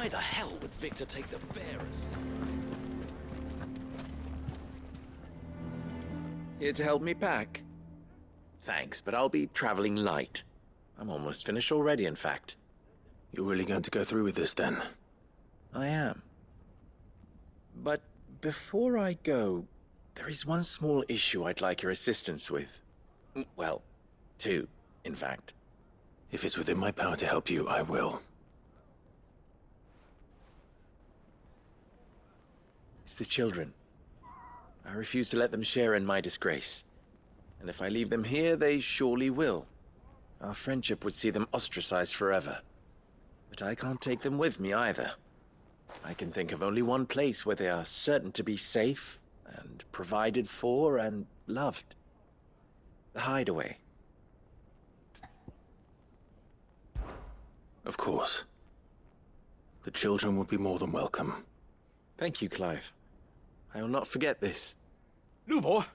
Why the hell would Victor take the bearers? Here to help me pack? Thanks, but I'll be traveling light. I'm almost finished already, in fact. You're really going to go through with this, then? I am. But before I go, there is one small issue I'd like your assistance with. Well, two, in fact. If it's within my power to help you, I will. It's the children. I refuse to let them share in my disgrace. And if I leave them here, they surely will. Our friendship would see them ostracized forever. But I can't take them with me either. I can think of only one place where they are certain to be safe and provided for and loved. The Hideaway. Of course. The children would be more than welcome. Thank you, Clive. I will not forget this. Lubor,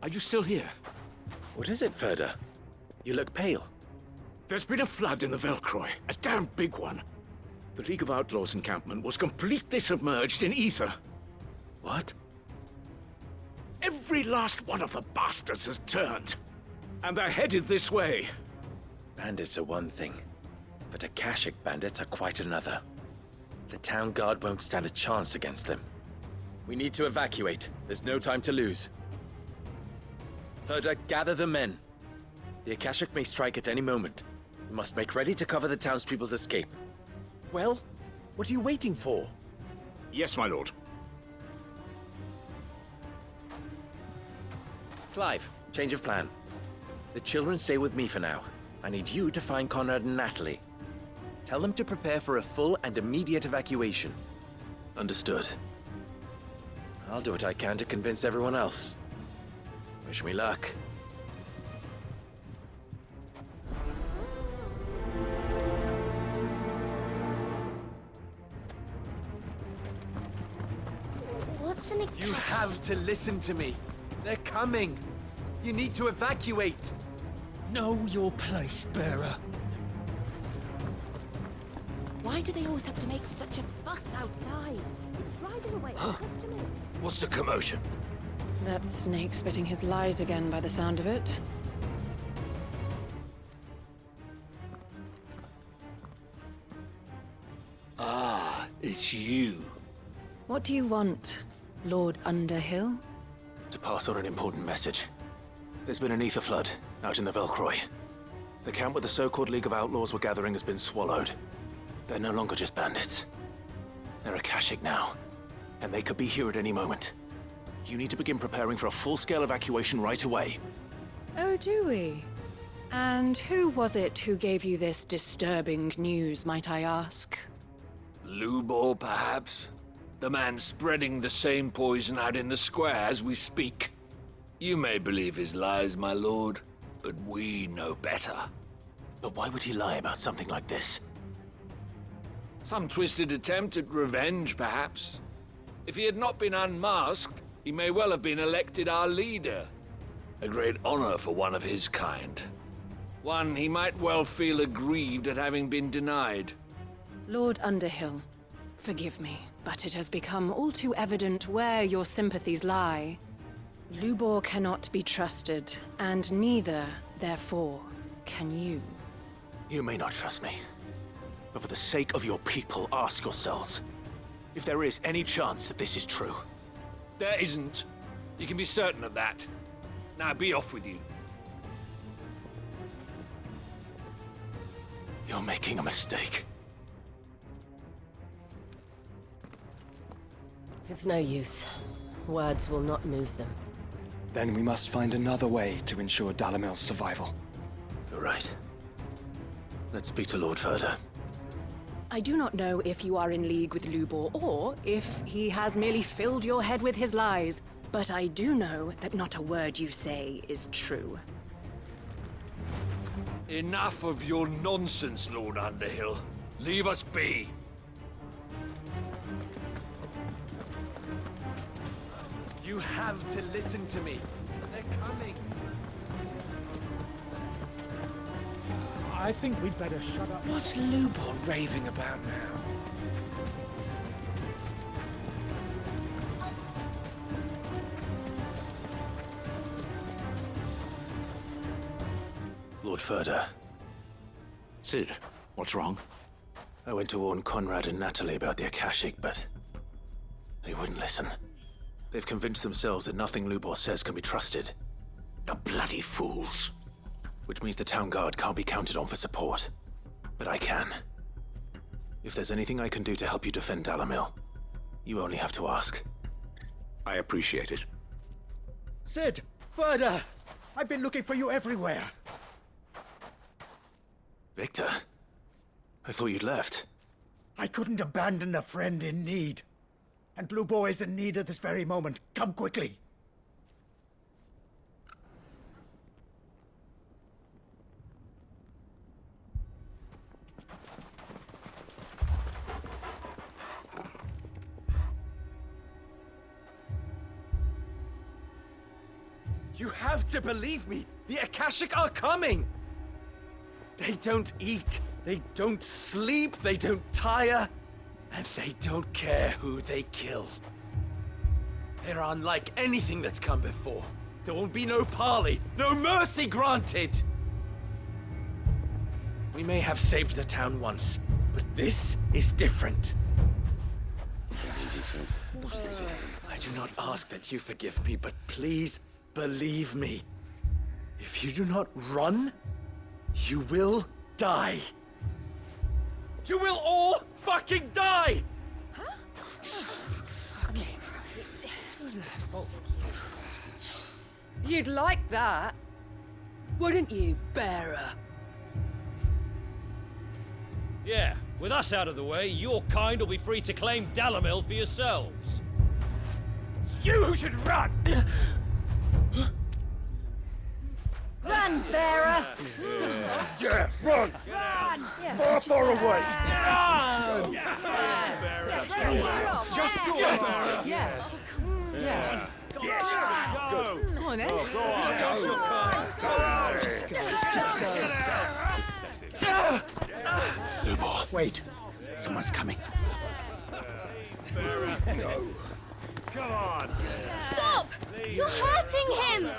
are you still here? What is it, Ferda? You look pale. There's been a flood in the Velcroy, a damn big one. The League of Outlaws encampment was completely submerged in ether. What? Every last one of the bastards has turned. And they're headed this way. Bandits are one thing, but Akashic bandits are quite another. The town guard won't stand a chance against them. We need to evacuate. There's no time to lose. Ferda, gather the men. The Akashic may strike at any moment. We must make ready to cover the townspeople's escape. Well, what are you waiting for? Yes, my lord. Clive, change of plan. The children stay with me for now. I need you to find Conrad and Natalie. Tell them to prepare for a full and immediate evacuation. Understood. I'll do what I can to convince everyone else. Wish me luck. What's an You have to listen to me. They're coming. You need to evacuate. Know your place, bearer. Why do they always have to make such a fuss outside? It's driving away our customers. What's the commotion? That snake spitting his lies again by the sound of it. Ah, it's you. What do you want, Lord Underhill? To pass on an important message. There's been an ether flood out in the Velcroy. The camp where the so-called League of Outlaws were gathering has been swallowed. They're no longer just bandits. They're Akashic now, and they could be here at any moment. You need to begin preparing for a full-scale evacuation right away. Oh, do we? And who was it who gave you this disturbing news, might I ask? Lubor, perhaps? The man spreading the same poison out in the square as we speak. You may believe his lies, my lord, but we know better. But why would he lie about something like this? Some twisted attempt at revenge, perhaps. If he had not been unmasked, he may well have been elected our leader. A great honor for one of his kind. One he might well feel aggrieved at having been denied. Lord Underhill, forgive me, but it has become all too evident where your sympathies lie. Lubor cannot be trusted, and neither, therefore, can you. You may not trust me, but for the sake of your people, ask yourselves if there is any chance that this is true. There isn't. You can be certain of that. Now be off with you. You're making a mistake. It's no use. Words will not move them. Then we must find another way to ensure Dalamel's survival. You're right. Let's speak to Lord Ferda. I do not know if you are in league with Lubor or if he has merely filled your head with his lies, but I do know that not a word you say is true. Enough of your nonsense, Lord Underhill. Leave us be. You have to listen to me. They're coming. I think we'd better shut up. What's Lubor raving about now? Lord Ferda. Sid, what's wrong? I went to warn Conrad and Natalie about the Akashic, but they wouldn't listen. They've convinced themselves that nothing Lubor says can be trusted. The bloody fools. Which means the town guard can't be counted on for support. But I can. If there's anything I can do to help you defend Dalamil, you only have to ask. I appreciate it. Sid! Ferda! I've been looking for you everywhere. Victor? I thought you'd left. I couldn't abandon a friend in need. And Lubor is in need at this very moment. Come quickly. You have to believe me! The Akashic are coming! They don't eat, they don't sleep, they don't tire, and they don't care who they kill. They're unlike anything that's come before. There will be no parley, no mercy granted! We may have saved the town once, but this is different. I do not ask that you forgive me, but please believe me. If you do not run, you will die. You will all fucking die! You'd like that, wouldn't you, bearer? Yeah, with us out of the way, your kind will be free to claim Dalamil for yourselves. You who should run! Run, bearer! Yeah, run! Run! Far, far away! Run! Just go. Yeah. Yeah. Yes! Go! Come on, then. Lubor. Wait, someone's coming. Come on! Stop! You're hurting him!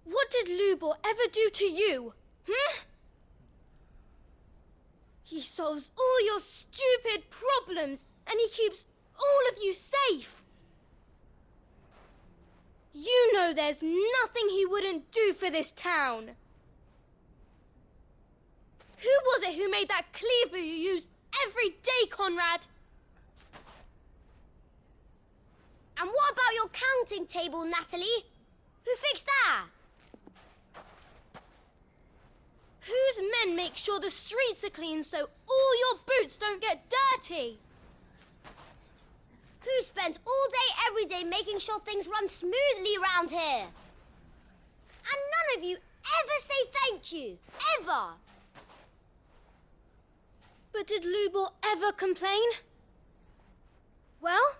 What did Lubor ever do to you? He solves all your stupid problems and he keeps all of you safe. You know there's nothing he wouldn't do for this town. Who was it who made that cleaver you use every day, Conrad? And what about your counting table, Natalie? Who fixed that? Whose men make sure the streets are clean so all your boots don't get dirty? Who spends all day, every day making sure things run smoothly round here? And none of you ever say thank you. Ever. But did Lubor ever complain? Well,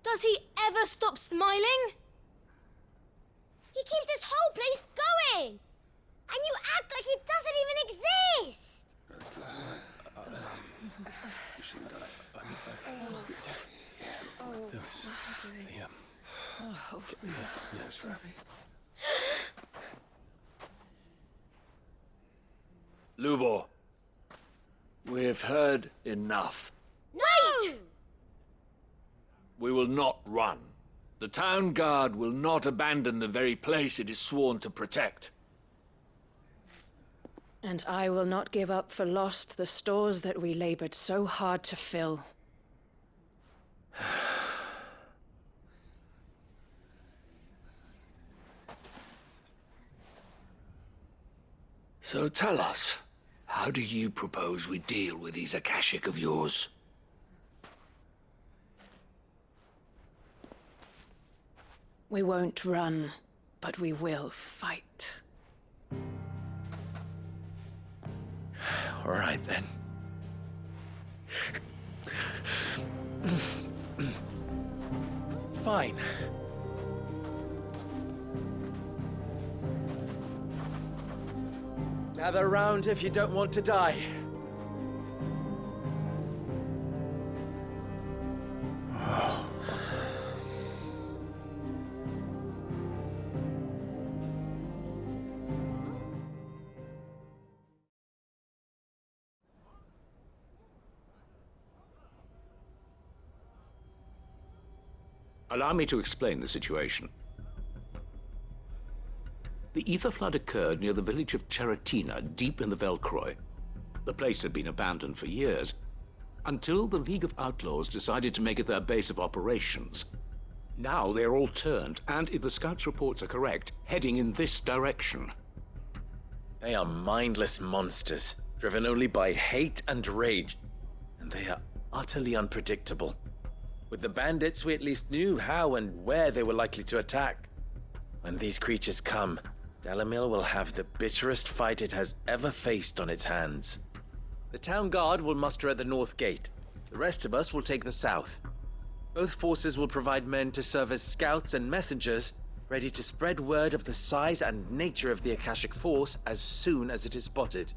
does he ever stop smiling? He keeps this whole place going. And you act like it doesn't even exist. Lubor, we've heard enough. Wait! We will not run. The town guard will not abandon the very place it is sworn to protect. And I will not give up for lost the stores that we labored so hard to fill. So tell us, how do you propose we deal with these Akashic of yours? We won't run, but we will fight. All right, then. Fine. Gather round if you don't want to die. Allow me to explain the situation. The ether flood occurred near the village of Cheratina, deep in the Velcroy. The place had been abandoned for years, until the League of Outlaws decided to make it their base of operations. Now they're all turned, and if the scouts' reports are correct, heading in this direction. They are mindless monsters, driven only by hate and rage, and they are utterly unpredictable. With the bandits, we at least knew how and where they were likely to attack. When these creatures come, Dalamil will have the bitterest fight it has ever faced on its hands. The town guard will muster at the north gate. The rest of us will take the south. Both forces will provide men to serve as scouts and messengers, ready to spread word of the size and nature of the Akashic Force as soon as it is spotted.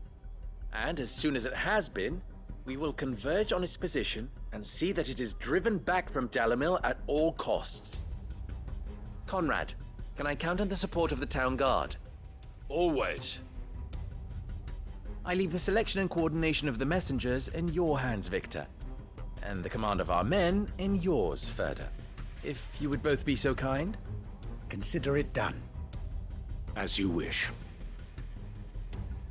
And as soon as it has been, we will converge on its position and see that it is driven back from Dalamil at all costs. Conrad, can I count on the support of the town guard? Always. I leave the selection and coordination of the messengers in your hands, Victor. And the command of our men in yours, Ferda. If you would both be so kind. Consider it done. As you wish.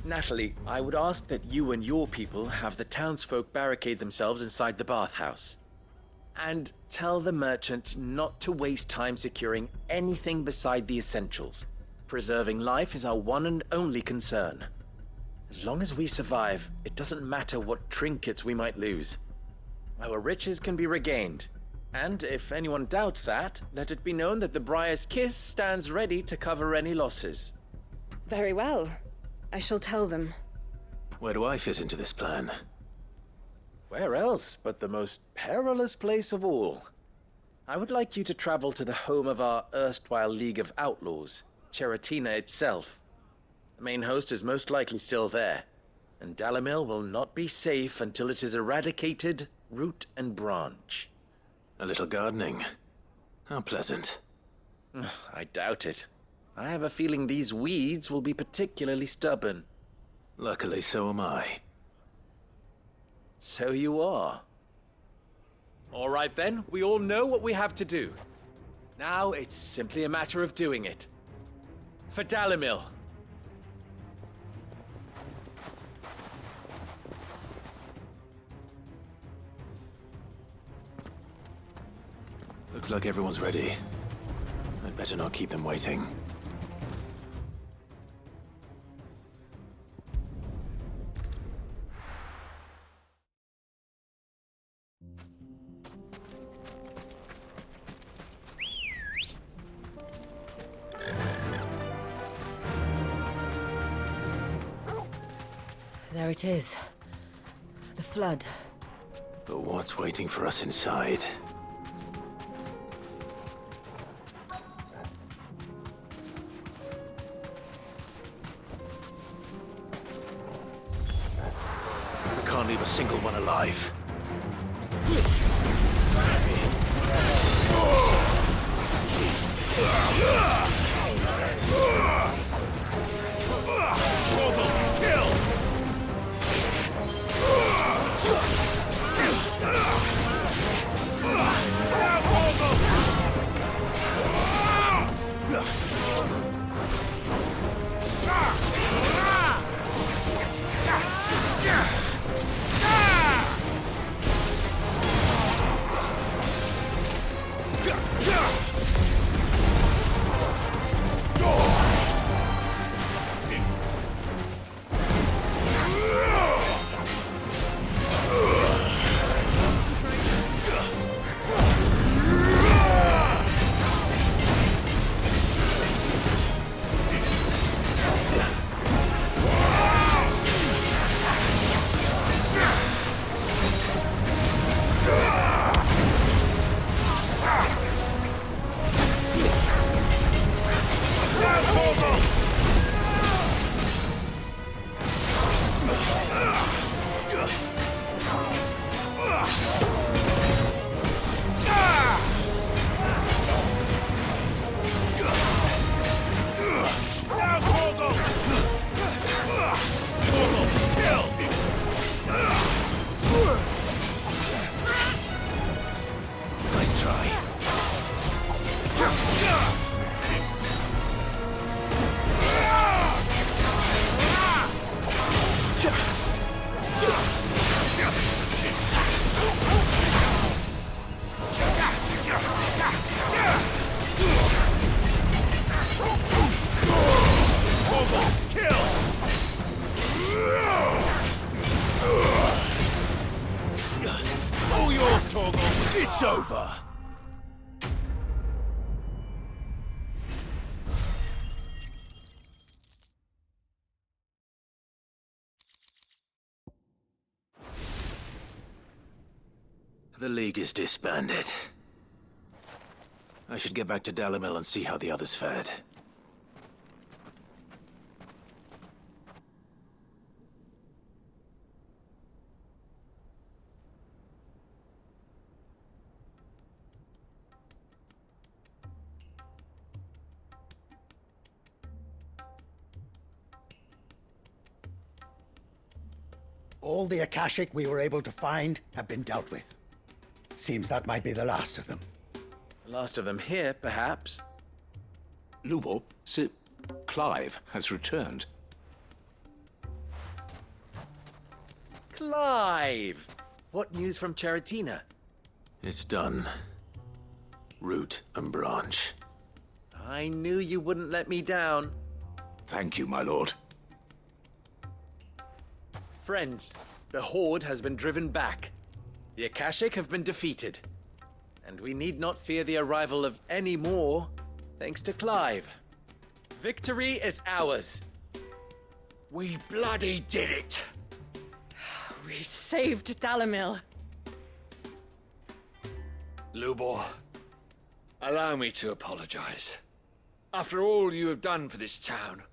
Natalie, I would ask that you and your people have the townsfolk barricade themselves inside the bathhouse. And tell the merchant not to waste time securing anything beside the essentials. Preserving life is our one and only concern. As long as we survive, it doesn't matter what trinkets we might lose. Our riches can be regained. And if anyone doubts that, let it be known that the Briar's Kiss stands ready to cover any losses. Very well. I shall tell them. Where do I fit into this plan? Where else but the most perilous place of all? I would like you to travel to the home of our erstwhile League of Outlaws, Cheratina itself. The main host is most likely still there, and Dalamil will not be safe until it is eradicated, root and branch. A little gardening. How pleasant. I doubt it. I have a feeling these weeds will be particularly stubborn. Luckily, so am I. So you are. All right then, we all know what we have to do. Now it's simply a matter of doing it. For Dalamil. Looks like everyone's ready. I'd better not keep them waiting. There it is. The flood. But what's waiting for us inside? We can't leave a single one alive. over. The League is disbanded. I should get back to Dalimil and see how the others fared. All the Akashic we were able to find have been dealt with. Seems that might be the last of them. The last of them here, perhaps. Lubor, Sir Clive has returned. Clive! What news from Charatina? It's done. Root and branch. I knew you wouldn't let me down. Thank you, my lord. Friends, the Horde has been driven back. The Akashic have been defeated. And we need not fear the arrival of any more, thanks to Clive. Victory is ours. We bloody did it! We saved Dalimil. Lubor, allow me to apologize. After all you have done for this town,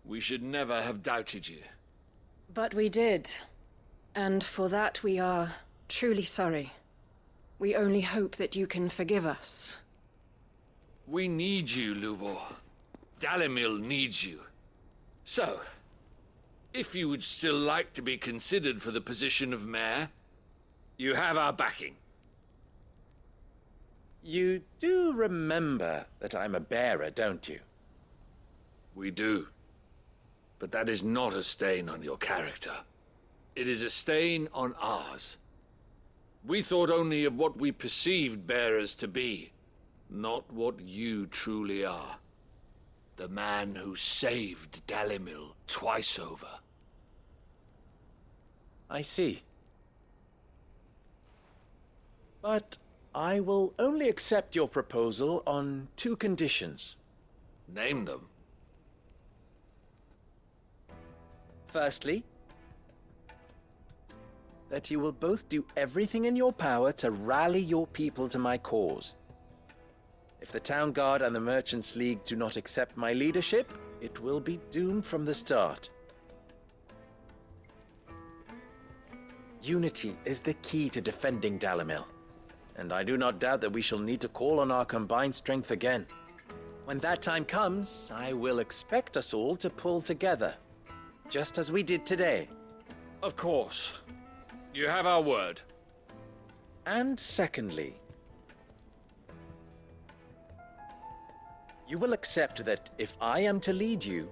we should never have doubted you. But we did. And for that we are truly sorry. We only hope that you can forgive us. We need you, Lubor. Dalimil needs you. So, if you would still like to be considered for the position of mayor, you have our backing. You do remember that I'm a bearer, don't you? We do. But that is not a stain on your character. It is a stain on ours. We thought only of what we perceived bearers to be, not what you truly are. The man who saved Dalimil twice over. I see. But I will only accept your proposal on 2 conditions. Name them. Firstly, that you will both do everything in your power to rally your people to my cause. If the Town Guard and the Merchants League do not accept my leadership, it will be doomed from the start. Unity is the key to defending Dalimil, and I do not doubt that we shall need to call on our combined strength again. When that time comes, I will expect us all to pull together, just as we did today. Of course. You have our word. And secondly, you will accept that if I am to lead you,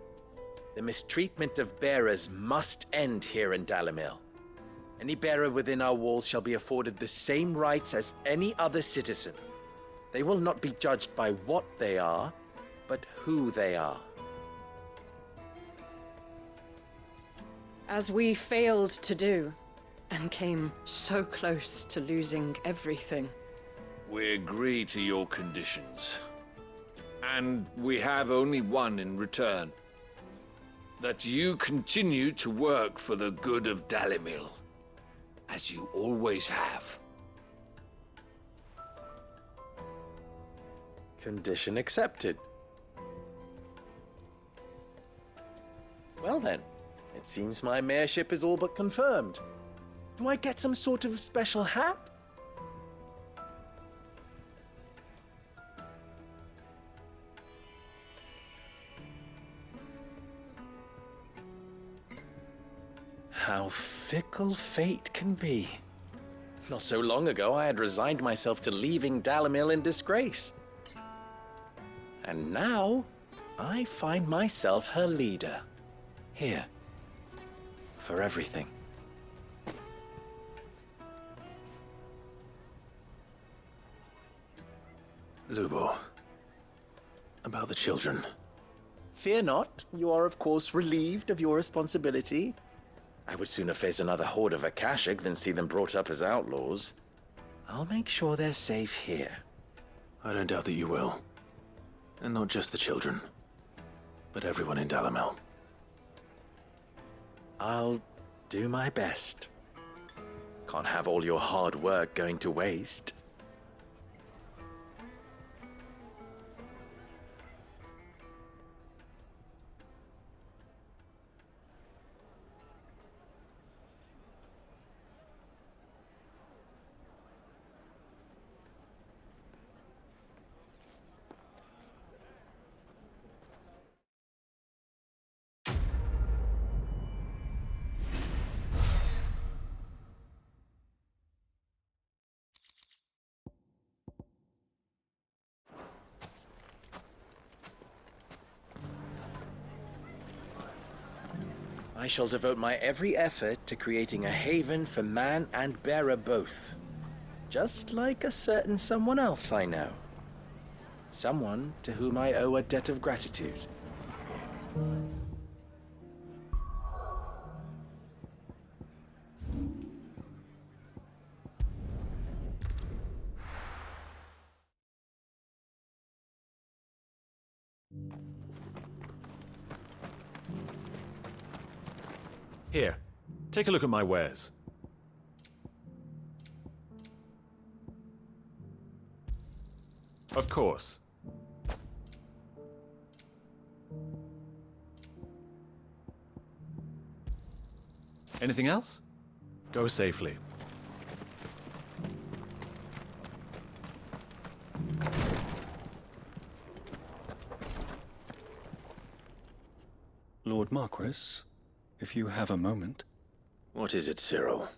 the mistreatment of bearers must end here in Dalimil. Any bearer within our walls shall be afforded the same rights as any other citizen. They will not be judged by what they are, but who they are. As we failed to do, and came so close to losing everything. We agree to your conditions. And we have only one in return. That you continue to work for the good of Dalimil, as you always have. Condition accepted. Well then, it seems my mayorship is all but confirmed. Do I get some sort of special hat? How fickle fate can be. Not so long ago, I had resigned myself to leaving Dalimil in disgrace. And now, I find myself her leader. Here. For everything. Lubor, about the children. Fear not, you are of course relieved of your responsibility. I would sooner face another horde of Akashic than see them brought up as outlaws. I'll make sure they're safe here. I don't doubt that you will. And not just the children, but everyone in Dalamel. I'll do my best. Can't have all your hard work going to waste. I shall devote my every effort to creating a haven for man and bearer both. Just like a certain someone else I know. Someone to whom I owe a debt of gratitude. Here, take a look at my wares. Of course. Anything else? Go safely. Lord Marquis, if you have a moment. What is it, Cyril?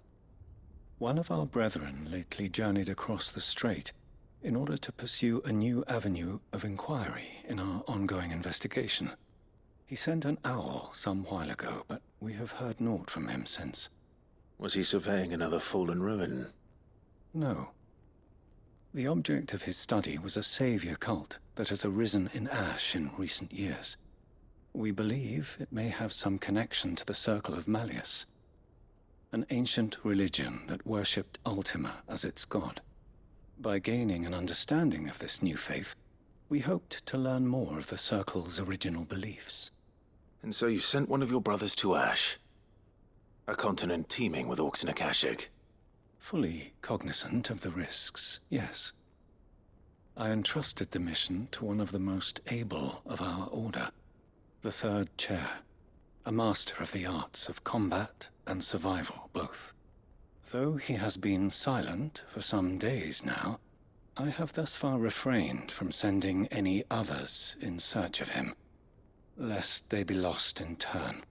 One of our brethren lately journeyed across the strait in order to pursue a new avenue of inquiry in our ongoing investigation. He sent an owl some while ago, but we have heard naught from him since. Was he surveying another fallen ruin? No. The object of his study was a savior cult that has arisen in Ash in recent years. We believe it may have some connection to the Circle of Malleus, an ancient religion that worshipped Ultima as its god. By gaining an understanding of this new faith, we hoped to learn more of the Circle's original beliefs. And so you sent one of your brothers to Ash? A continent teeming with orcs and Akashic? Fully cognizant of the risks, yes. I entrusted the mission to one of the most able of our order, the Third Chair, a master of the arts of combat and survival both. Though he has been silent for some days now, I have thus far refrained from sending any others in search of him, lest they be lost in turn.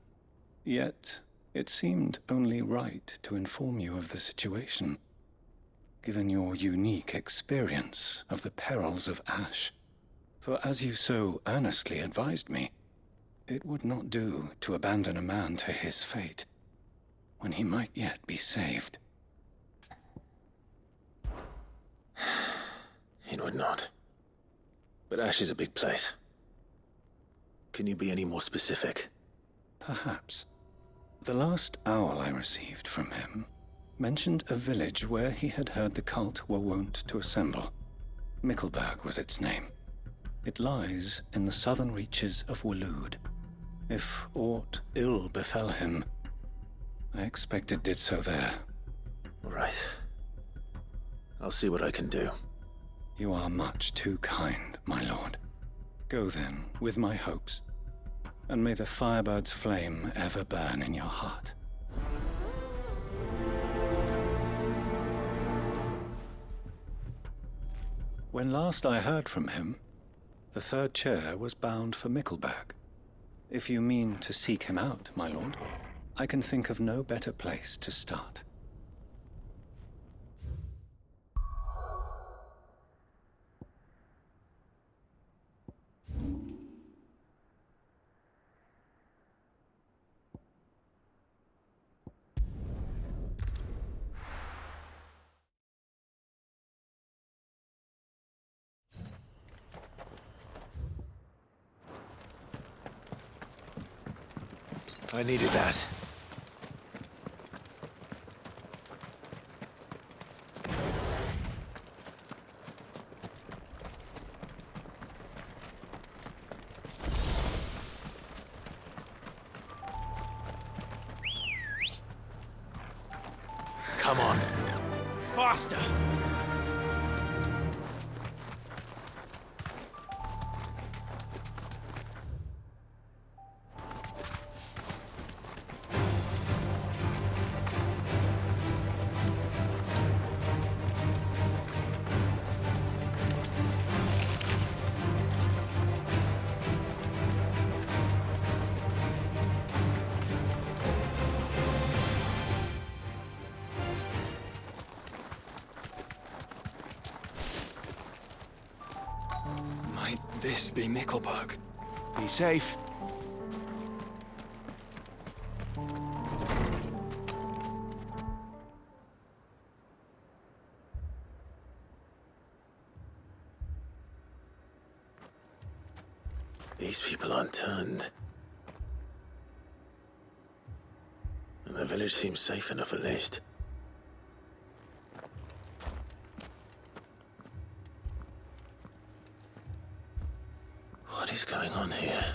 Yet, it seemed only right to inform you of the situation, given your unique experience of the perils of Ash. For as you so earnestly advised me, it would not do to abandon a man to his fate, when he might yet be saved. It would not. But Ash is a big place. Can you be any more specific? Perhaps. The last owl I received from him mentioned a village where he had heard the cult were wont to assemble. Mickleburg was its name. It lies in the southern reaches of Waloed. If aught ill befell him, I expect it did so there. Right. I'll see what I can do. You are much too kind, my lord. Go then, with my hopes, and may the Firebird's flame ever burn in your heart. When last I heard from him, the Third Chair was bound for Mickleburg. If you mean to seek him out, my lord, I can think of no better place to start. I needed that. Come on. Faster! Might this be Mickelberg? Be safe. These people aren't turned. And the village seems safe enough at least. What is going on here?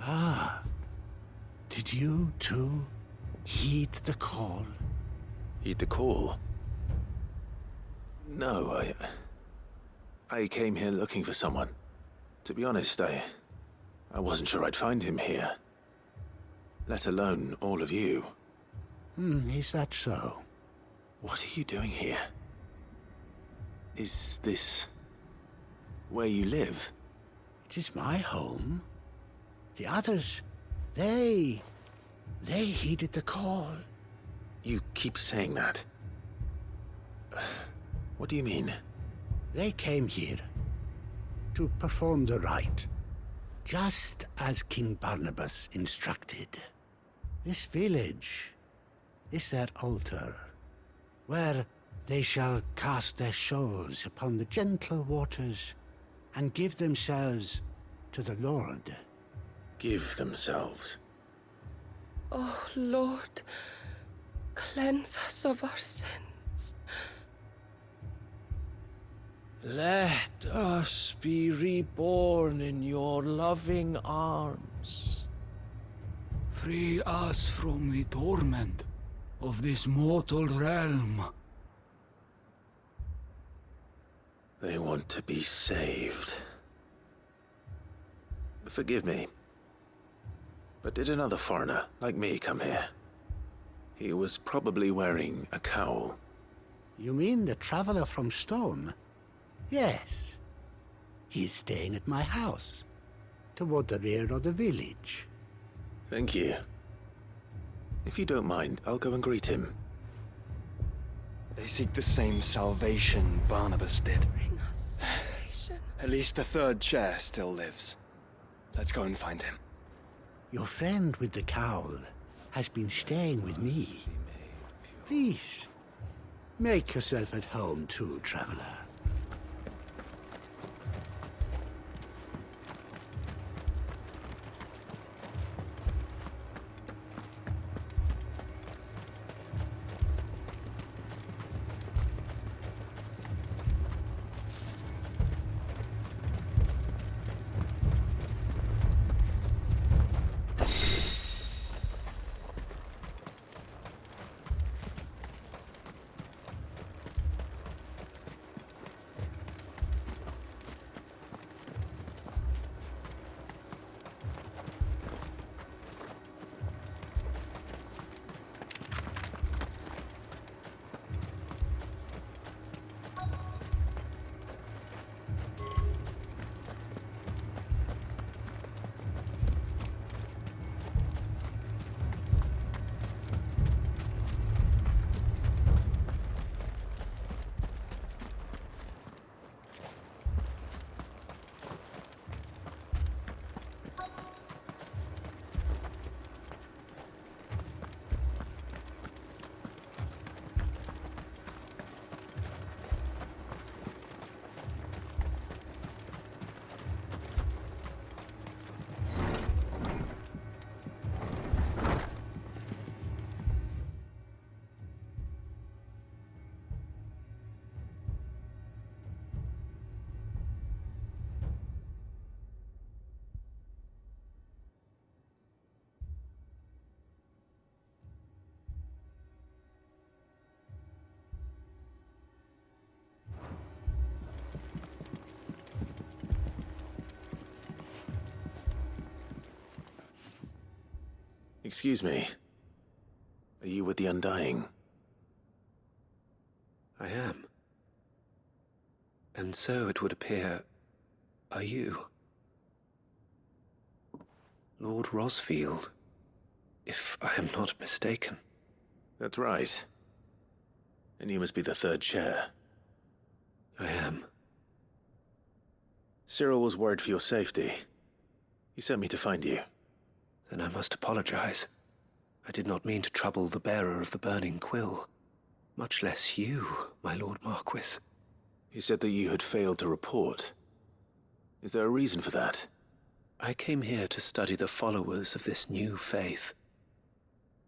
Ah. Did you, too, heed the call? Heed the call? No, I came here looking for someone. To be honest, I wasn't sure I'd find him here. Let alone all of you. Is that so? What are you doing here? Is this where you live? It is my home. The others, they heeded the call. You keep saying that. What do you mean? They came here to perform the rite, just as King Barnabas instructed. This village is their altar, where they shall cast their souls upon the gentle waters and give themselves to the Lord. Give themselves? Oh, Lord, cleanse us of our sins. Let us be reborn in your loving arms. Free us from the torment of this mortal realm. They want to be saved. Forgive me, but did another foreigner like me come here? He was probably wearing a cowl. You mean the traveler from Stone? Yes. He is staying at my house, toward the rear of the village. Thank you. If you don't mind, I'll go and greet him. They seek the same salvation Barnabas did. Bring us salvation. At least the third chair still lives. Let's go and find him. Your friend with the cowl has been staying with me. Please, make yourself at home too, traveler. Excuse me. Are you with the Undying? I am. And so it would appear, are you? Lord Rosfield, if I am not mistaken. That's right. And you must be the third chair. I am. Cyril was worried for your safety. He sent me to find you. Then I must apologize. I did not mean to trouble the bearer of the burning quill. Much less you, my Lord Marquis. He said that you had failed to report. Is there a reason for that? I came here to study the followers of this new faith.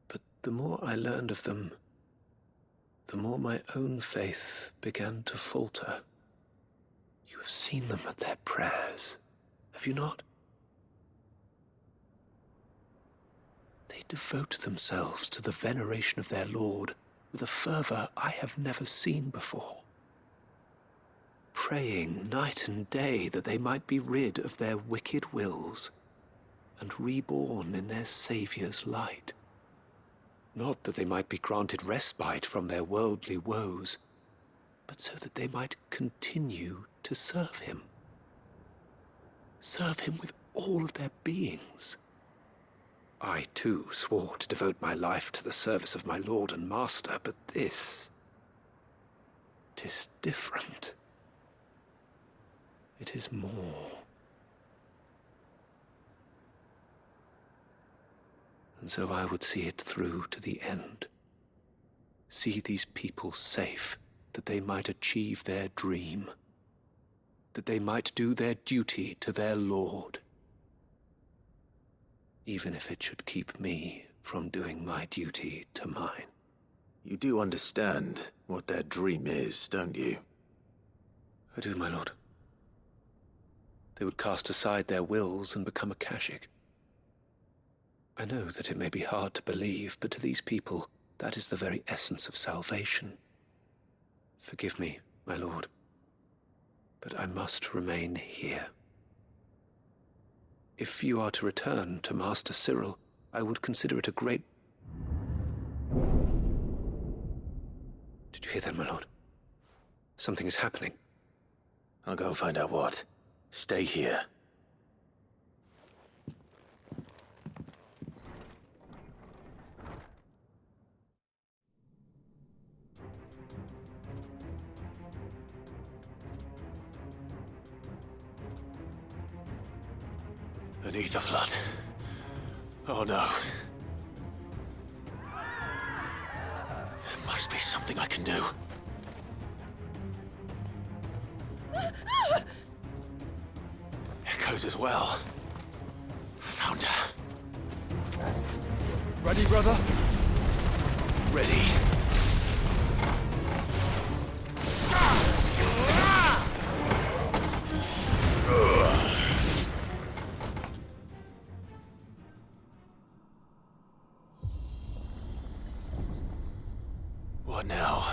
But the more I learned of them, the more my own faith began to falter. You have seen them at their prayers, have you not? They devote themselves to the veneration of their Lord with a fervor I have never seen before. Praying night and day that they might be rid of their wicked wills and reborn in their Saviour's light. Not that they might be granted respite from their worldly woes, but so that they might continue to serve him. Serve him with all of their beings. I, too, swore to devote my life to the service of my Lord and Master, but this... 'tis different. It is more. And so I would see it through to the end. See these people safe, that they might achieve their dream. That they might do their duty to their Lord. Even if it should keep me from doing my duty to mine. You do understand what their dream is, don't you? I do, my lord. They would cast aside their wills and become Akashic. I know that it may be hard to believe, but to these people, that is the very essence of salvation. Forgive me, my lord, but I must remain here. If you are to return to Master Cyril, I would consider it a great... Did you hear that, my lord? Something is happening. I'll go and find out what. Stay here. An ether flood. Oh no. There must be something I can do. Echoes as well. Found her. Ready, brother? Ready. What now?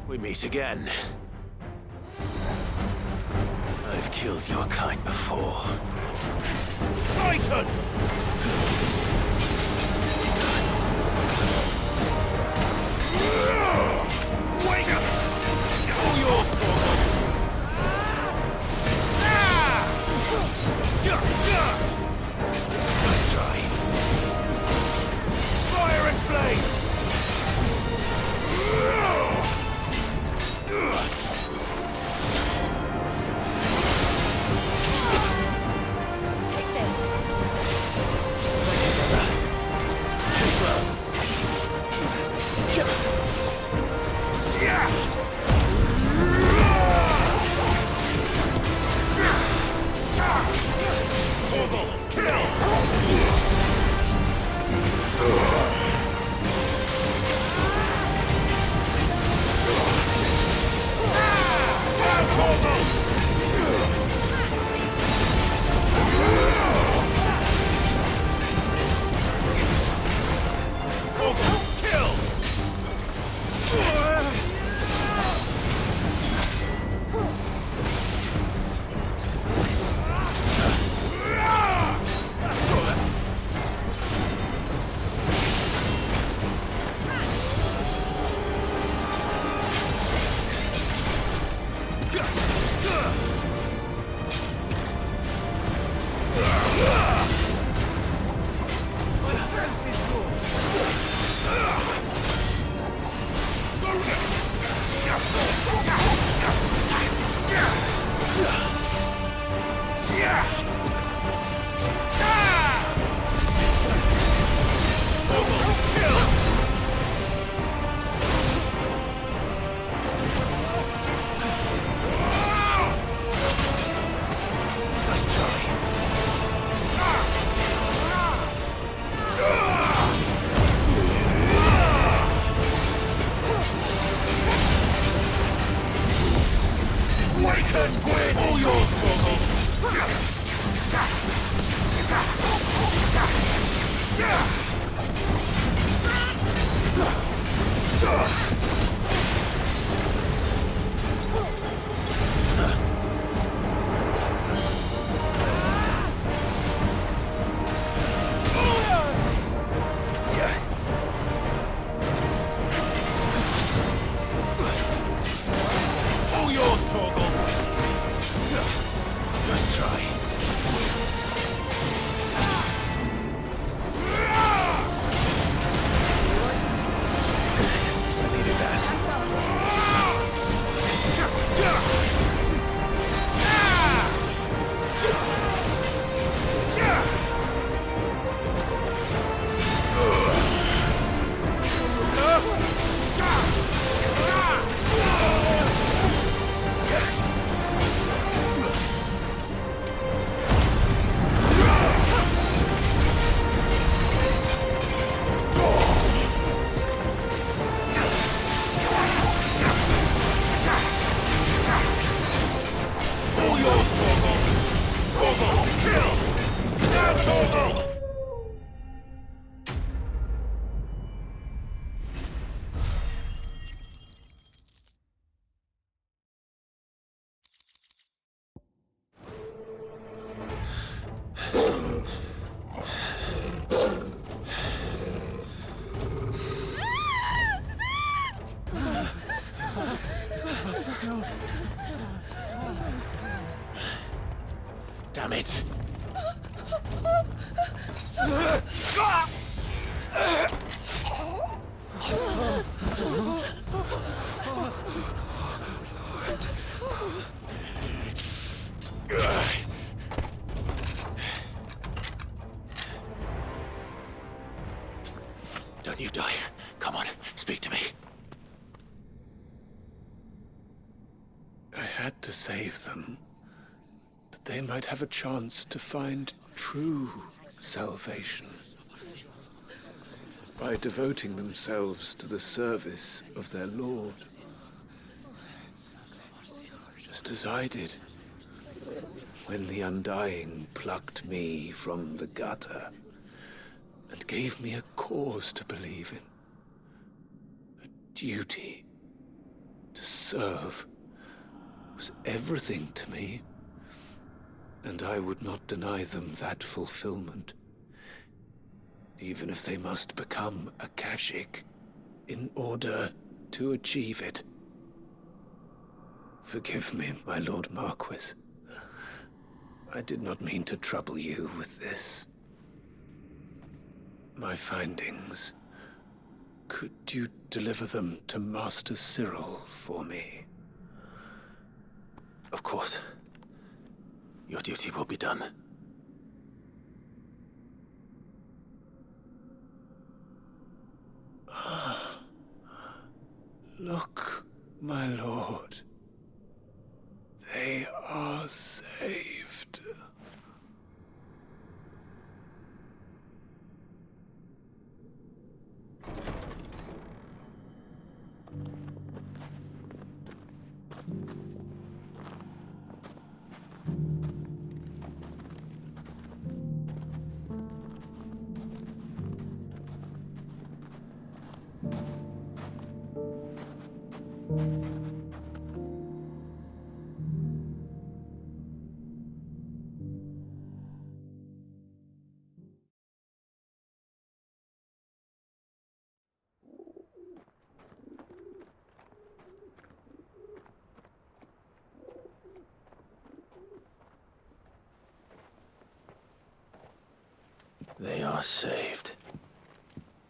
We meet again. I've killed your kind before. Titan! Wake up! All yours, Torgo! Nice try. Fire and flame! Take this. Too slow. Damn it! Don't you die. Come on, speak to me. I had to save them, that they might have a chance to find true salvation. By devoting themselves to the service of their Lord. Just as I did, when the Undying plucked me from the gutter and gave me a cause to believe in. A duty to serve was everything to me, and I would not deny them that fulfillment, even if they must become a Kashik in order to achieve it. Forgive me, my Lord Marquis. I did not mean to trouble you with this. My findings. Could you deliver them to Master Cyril for me? Of course. Your duty will be done. Look, my lord. They are saved. They are saved.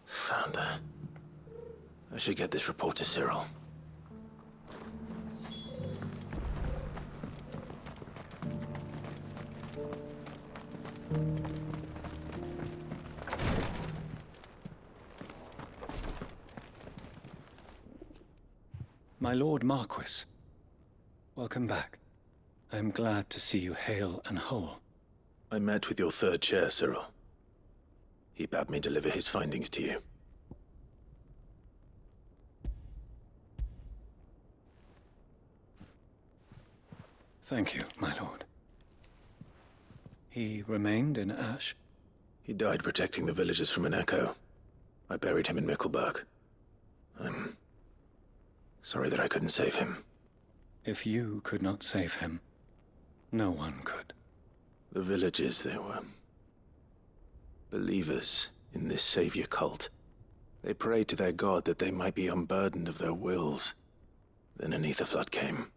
Founder. I should get this report to Cyril. My Lord Marquis, welcome back. I am glad to see you hale and whole. I met with your third chair, Cyril. He bade me deliver his findings to you. Thank you, my lord. He remained in Ash? He died protecting the villagers from an echo. I buried him in Mickleburg. I'm sorry that I couldn't save him. If you could not save him, no one could. The villagers, they were believers in this savior cult. They prayed to their god that they might be unburdened of their wills. Then an ether flood came,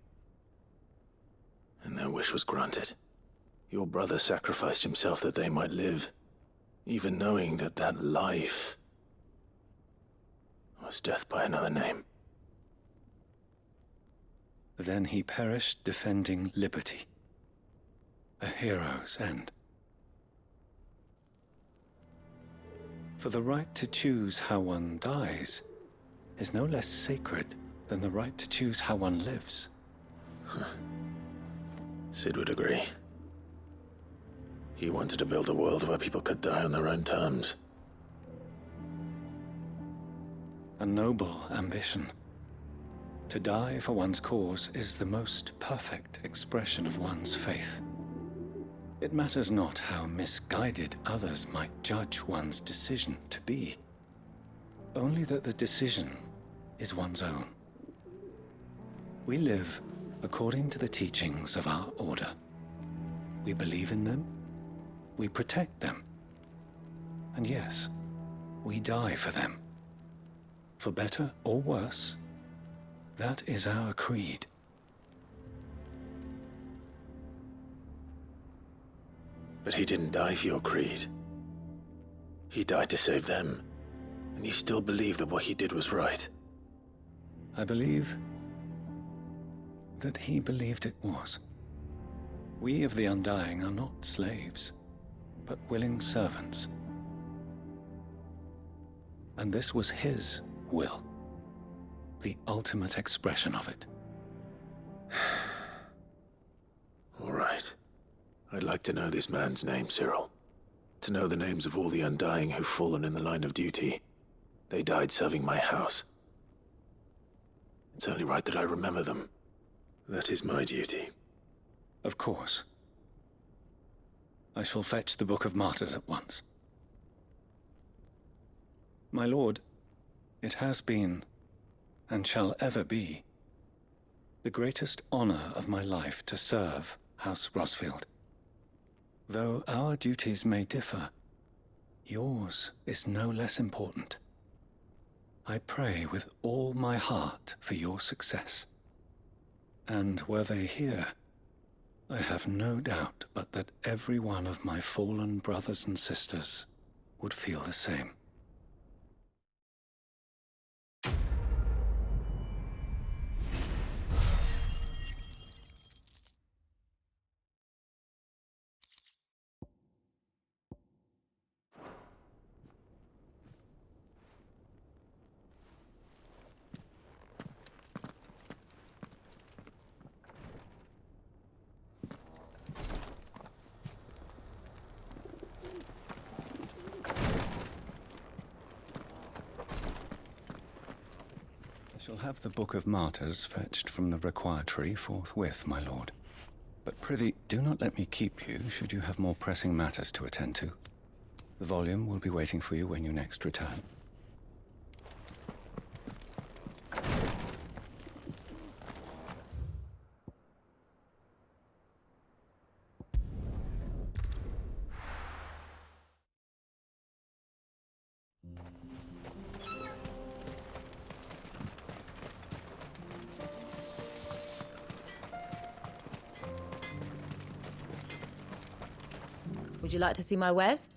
and their wish was granted. Your brother sacrificed himself that they might live, even knowing that that life was death by another name. Then he perished defending liberty. A hero's end. For the right to choose how one dies is no less sacred than the right to choose how one lives. Sid would agree. He wanted to build a world where people could die on their own terms. A noble ambition. To die for one's cause is the most perfect expression of one's faith. It matters not how misguided others might judge one's decision to be, only that the decision is one's own. We live according to the teachings of our order. We believe in them, we protect them, and yes, we die for them. For better or worse, that is our creed. But he didn't die for your creed. He died to save them, and you still believe that what he did was right. I believe that he believed it was. We of the Undying are not slaves, but willing servants. And this was his will, the ultimate expression of it. All right. I'd like to know this man's name, Cyril. To know the names of all the Undying who've fallen in the line of duty. They died serving my house. It's only right that I remember them. That is my duty. Of course. I shall fetch the Book of Martyrs at once. My lord, it has been, and shall ever be, the greatest honor of my life to serve House Rosfield. Though our duties may differ, yours is no less important. I pray with all my heart for your success. And were they here, I have no doubt but that every one of my fallen brothers and sisters would feel the same. I shall have the Book of Martyrs fetched from the requiratory forthwith, my lord. But prithee, do not let me keep you, should you have more pressing matters to attend to. The volume will be waiting for you when you next return. Would you like to see my wares?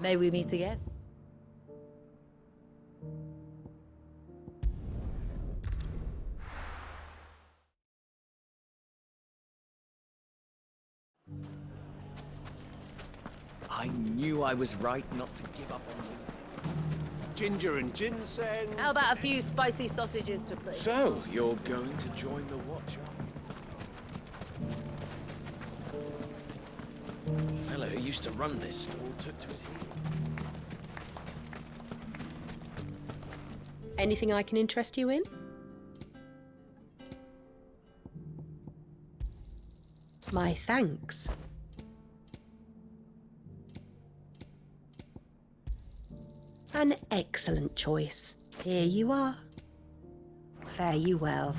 May we meet again. I knew I was right not to give up on you. Ginger and ginseng. How about a few spicy sausages to play? So, you're going to join the Watch, The fellow who used to run this stall took to his heels. Anything I can interest you in? My thanks. An excellent choice. Here you are. Fare you well.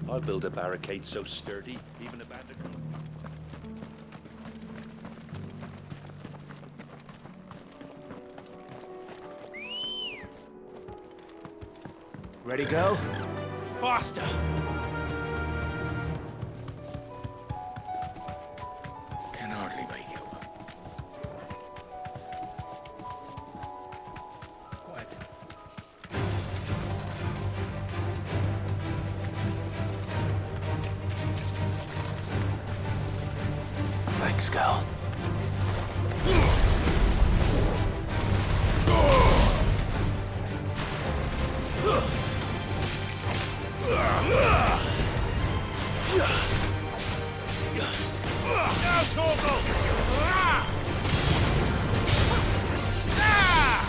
I'll build a barricade so sturdy, even a bandicoot. Ready, go? Faster! Can hardly make it. Quiet. Thanks, girl. Now, Torgal! Yeah!